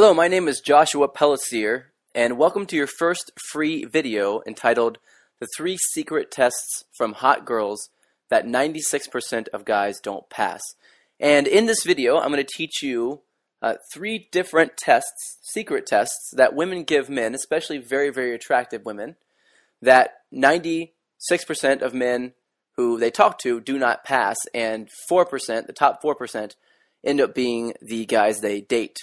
Hello, my name is Joshua Pelletier, and welcome to your first free video entitled The 3 Secret Tests from Hot Girls That 96% of Guys Don't Pass. And in this video, I'm going to teach you 3 different tests, secret tests, that women give men, especially very, very attractive women, that 96% of men who they talk to do not pass, and 4%, the top 4%, end up being the guys they date.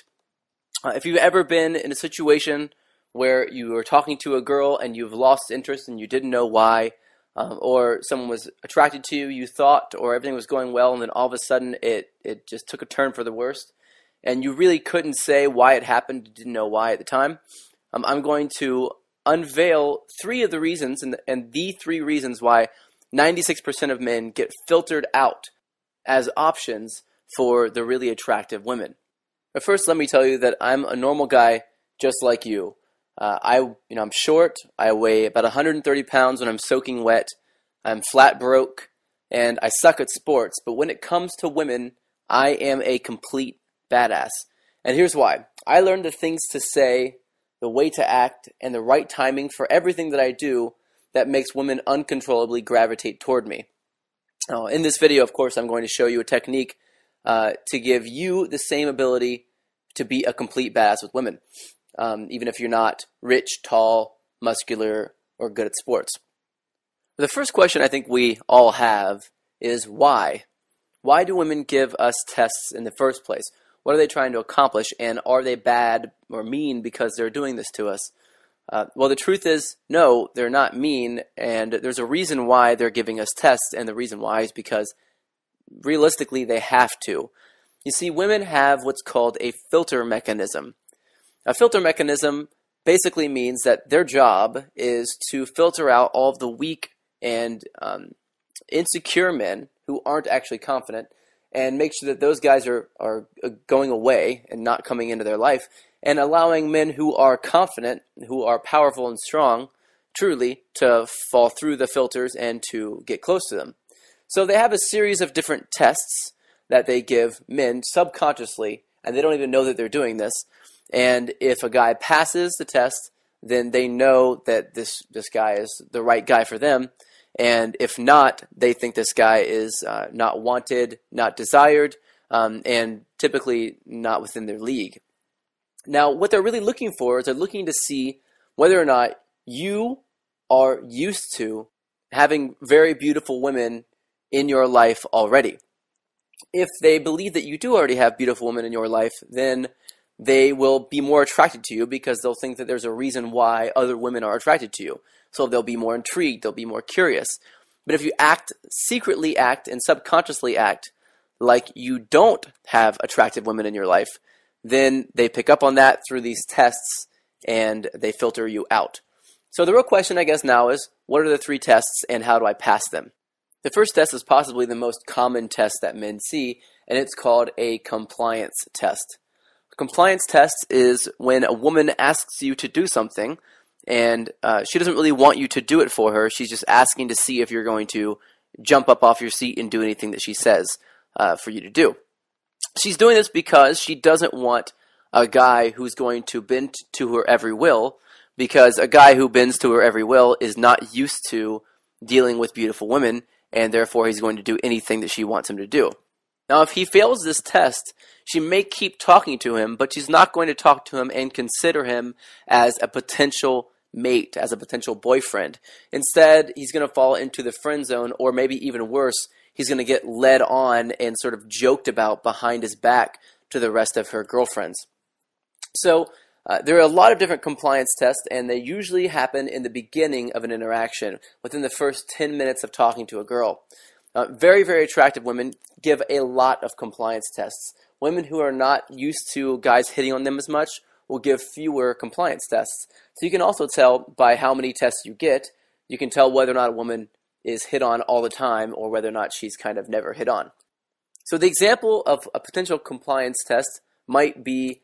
If you've ever been in a situation where you were talking to a girl and you've lost interest and you didn't know why, or someone was attracted to you, you thought, or everything was going well, and then all of a sudden it just took a turn for the worst, and you really couldn't say why it happened, you didn't know why at the time, I'm going to unveil 3 of the reasons, and the 3 reasons why 96% of men get filtered out as options for the really attractive women. But first, let me tell you that I'm a normal guy just like you. I'm short. I weigh about 130 pounds when I'm soaking wet. I'm flat broke, and I suck at sports. But when it comes to women, I am a complete badass. And here's why. I learned the things to say, the way to act, and the right timing for everything that I do that makes women uncontrollably gravitate toward me. Now, in this video, of course, I'm going to show you a technique to give you the same ability to be a complete badass with women, even if you're not rich, tall, muscular, or good at sports. The first question I think we all have is why? Why do women give us tests in the first place? What are they trying to accomplish, and are they bad or mean because they're doing this to us? Well, the truth is, no, they're not mean, and there's a reason why they're giving us tests, and the reason why is because realistically, they have to. You see, women have what's called a filter mechanism. A filter mechanism basically means that their job is to filter out all of the weak and insecure men who aren't actually confident, and make sure that those guys are going away and not coming into their life, and allowing men who are confident, who are powerful and strong, truly, to fall through the filters and to get close to them. So they have a series of different tests that they give men subconsciously, and they don't even know that they're doing this. And if a guy passes the test, then they know that this guy is the right guy for them. And if not, they think this guy is not wanted, not desired, and typically not within their league. Now, what they're really looking for is they're looking to see whether or not you are used to having very beautiful women in your life already. If they believe that you do already have beautiful women in your life, then they will be more attracted to you because they'll think that there's a reason why other women are attracted to you. So they'll be more intrigued, they'll be more curious. But if you secretly act and subconsciously act like you don't have attractive women in your life, then they pick up on that through these tests and they filter you out. So the real question, I guess, now is, what are the 3 tests and how do I pass them? The first test is possibly the most common test that men see, and it's called a compliance test. A compliance test is when a woman asks you to do something, and she doesn't really want you to do it for her. She's just asking to see if you're going to jump up off your seat and do anything that she says for you to do. She's doing this because she doesn't want a guy who's going to bend to her every will, because a guy who bends to her every will is not used to dealing with beautiful women, and therefore he's going to do anything that she wants him to do. Now, if he fails this test, she may keep talking to him, but she's not going to talk to him and consider him as a potential mate, as a potential boyfriend. Instead, he's going to fall into the friend zone, or maybe even worse, he's going to get led on and sort of joked about behind his back to the rest of her girlfriends. So, there are a lot of different compliance tests, and they usually happen in the beginning of an interaction, within the first 10 minutes of talking to a girl. Very, very attractive women give a lot of compliance tests. Women who are not used to guys hitting on them as much will give fewer compliance tests. So you can also tell by how many tests you get, you can tell whether or not a woman is hit on all the time or whether or not she's kind of never hit on. So the example of a potential compliance test might be,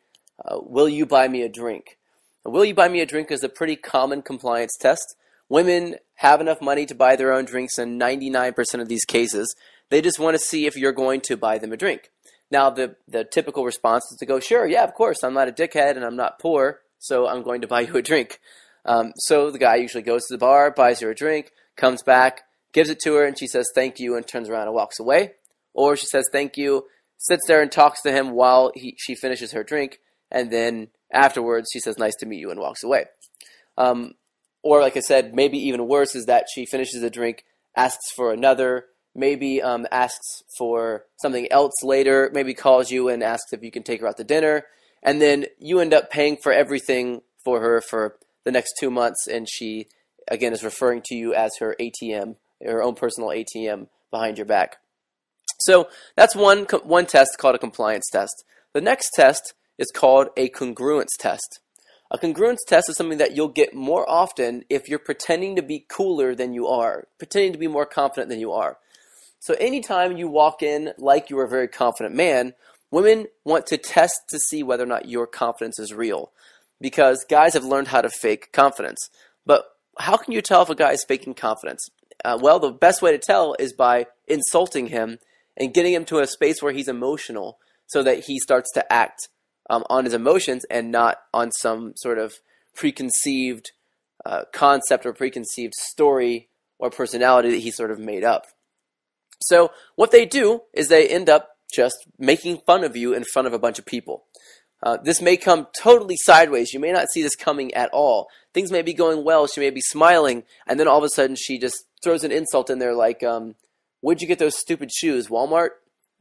will you buy me a drink? Will you buy me a drink is a pretty common compliance test. Women have enough money to buy their own drinks in 99% of these cases. They just want to see if you're going to buy them a drink. Now, the typical response is to go, sure, yeah, of course, I'm not a dickhead and I'm not poor, so I'm going to buy you a drink. So the guy usually goes to the bar, buys her a drink, comes back, gives it to her, and she says thank you and turns around and walks away. Or she says thank you, sits there and talks to him while she finishes her drink, and then afterwards she says nice to meet you and walks away. Or like I said, maybe even worse is that she finishes the drink, asks for another, maybe asks for something else later, maybe calls you and asks if you can take her out to dinner, and then you end up paying for everything for her for the next 2 months, and she, again, is referring to you as her ATM, her own personal ATM behind your back. So that's one test called a compliance test. The next test is called a congruence test. A congruence test is something that you'll get more often if you're pretending to be cooler than you are, pretending to be more confident than you are. So anytime you walk in like you're a very confident man, women want to test to see whether or not your confidence is real, because guys have learned how to fake confidence. But how can you tell if a guy is faking confidence? Well, the best way to tell is by insulting him and getting him to a space where he's emotional so that he starts to act on his emotions and not on some sort of preconceived concept or preconceived story or personality that he sort of made up. So what they do is they end up just making fun of you in front of a bunch of people. This may come totally sideways. You may not see this coming at all. Things may be going well. She may be smiling, and then all of a sudden she just throws an insult in there like, where'd you get those stupid shoes, Walmart?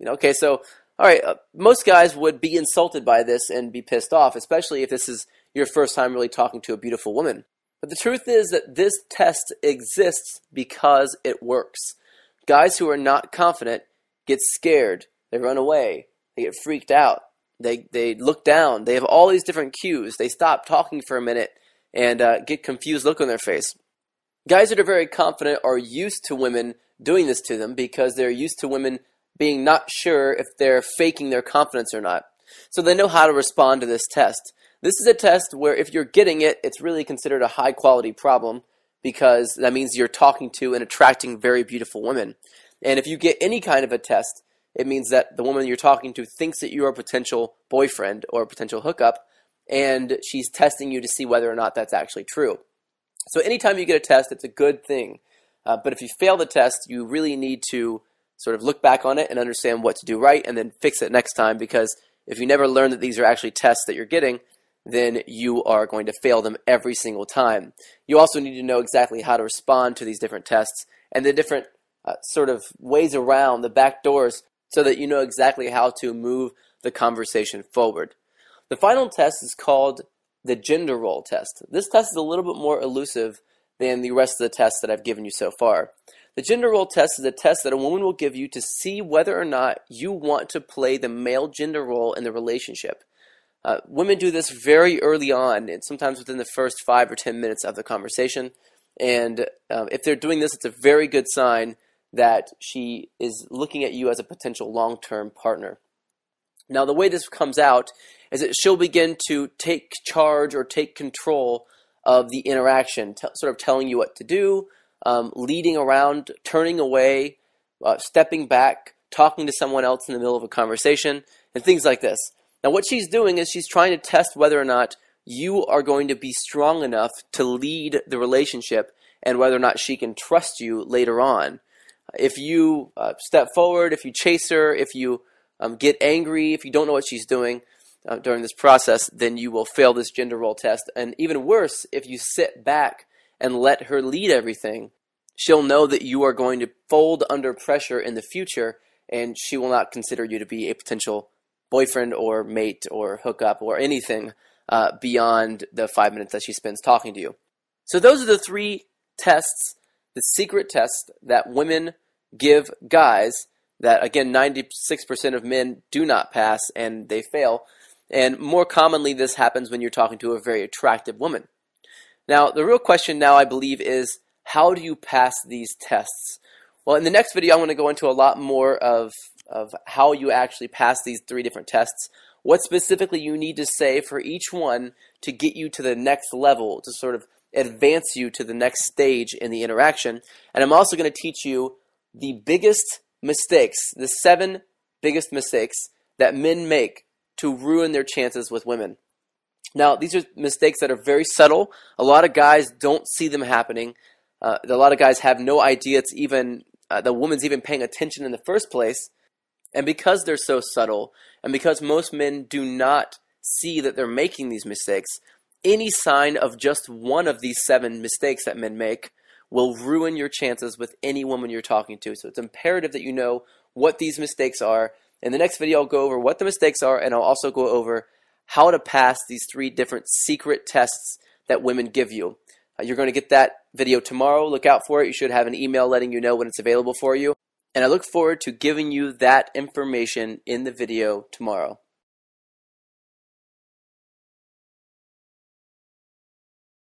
Okay, so, all right, most guys would be insulted by this and be pissed off, especially if this is your first time really talking to a beautiful woman. But the truth is that this test exists because it works. Guys who are not confident get scared. They run away. They get freaked out. They look down. They have all these different cues. They stop talking for a minute and get confused look on their face. Guys that are very confident are used to women doing this to them because they're used to women being not sure if they're faking their confidence or not. So they know how to respond to this test. This is a test where if you're getting it, it's really considered a high quality problem because that means you're talking to and attracting very beautiful women. And if you get any kind of a test, it means that the woman you're talking to thinks that you're a potential boyfriend or a potential hookup, and she's testing you to see whether or not that's actually true. So anytime you get a test, it's a good thing. But if you fail the test, you really need to sort of look back on it and understand what to do right and then fix it next time, because if you never learn that these are actually tests that you're getting, then you are going to fail them every single time. You also need to know exactly how to respond to these different tests and the different sort of ways around the back doors so that you know exactly how to move the conversation forward. The final test is called the gender role test. This test is a little bit more elusive than the rest of the tests that I've given you so far. The gender role test is a test that a woman will give you to see whether or not you want to play the male gender role in the relationship. Women do this very early on, and sometimes within the first 5 or 10 minutes of the conversation. And if they're doing this, it's a very good sign that she is looking at you as a potential long-term partner. Now, the way this comes out is that she'll begin to take charge or take control of the interaction, sort of telling you what to do, leading around, turning away, stepping back, talking to someone else in the middle of a conversation, and things like this. Now, what she's doing is she's trying to test whether or not you are going to be strong enough to lead the relationship and whether or not she can trust you later on. If you step forward, if you chase her, if you get angry, if you don't know what she's doing during this process, then you will fail this gender role test. And even worse, if you sit back and let her lead everything, she'll know that you are going to fold under pressure in the future, and she will not consider you to be a potential boyfriend or mate or hookup or anything beyond the 5 minutes that she spends talking to you. So those are the 3 tests, the secret tests that women give guys that, again, 96% of men do not pass and they fail. And more commonly, this happens when you're talking to a very attractive woman. Now, the real question now, I believe, is how do you pass these tests? Well, in the next video, I'm going to go into a lot more of how you actually pass these 3 different tests, what specifically you need to say for each one to get you to the next level, to sort of advance you to the next stage in the interaction. And I'm also going to teach you the biggest mistakes, the 7 biggest mistakes that men make to ruin their chances with women. Now, these are mistakes that are very subtle. A lot of guys don't see them happening. A lot of guys have no idea it's even the woman's even paying attention in the first place. And because they're so subtle, and because most men do not see that they're making these mistakes, any sign of just one of these 7 mistakes that men make will ruin your chances with any woman you're talking to. So it's imperative that you know what these mistakes are. In the next video, I'll go over what the mistakes are, and I'll also go over how to pass these 3 different secret tests that women give you. You're going to get that video tomorrow. Look out for it. You should have an email letting you know when it's available for you. And I look forward to giving you that information in the video tomorrow.